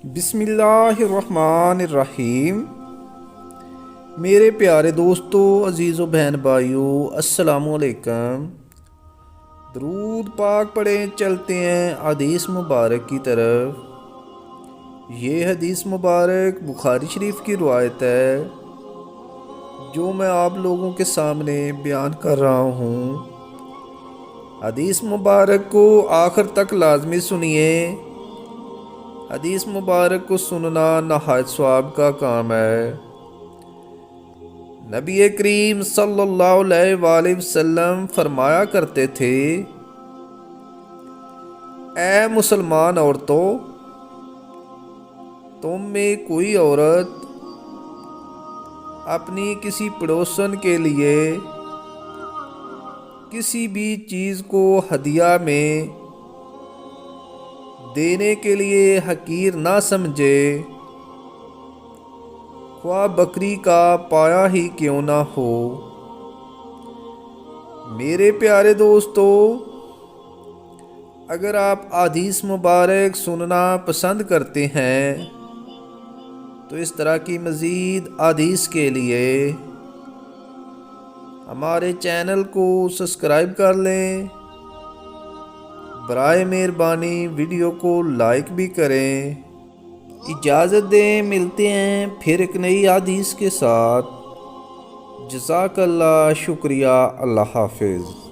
بسم اللہ الرحمن الرحیم۔ میرے پیارے دوستو، عزیز و بہن بھائیو، السلام علیکم۔ درود پاک پڑھیں، چلتے ہیں حدیث مبارک کی طرف۔ یہ حدیث مبارک بخاری شریف کی روایت ہے جو میں آپ لوگوں کے سامنے بیان کر رہا ہوں۔ حدیث مبارک کو آخر تک لازمی سنیے۔ حدیث مبارک کو سننا نہایت ثواب کا کام ہے۔ نبی کریم صلی اللہ علیہ وآلہ وسلم فرمایا کرتے تھے، اے مسلمان عورتوں، تم میں کوئی عورت اپنی کسی پڑوسن کے لیے کسی بھی چیز کو ہدیہ میں دینے کے لیے حقیر نہ سمجھے، خواہ بکری کا پایا ہی کیوں نہ ہو۔ میرے پیارے دوستو، اگر آپ حدیث مبارک سننا پسند کرتے ہیں تو اس طرح کی مزید حدیث کے لیے ہمارے چینل کو سبسکرائب کر لیں۔ برائے مہربانی ویڈیو کو لائک بھی کریں۔ اجازت دیں، ملتے ہیں پھر ایک نئی حدیث کے ساتھ۔ جزاک اللہ، شکریہ، اللہ حافظ۔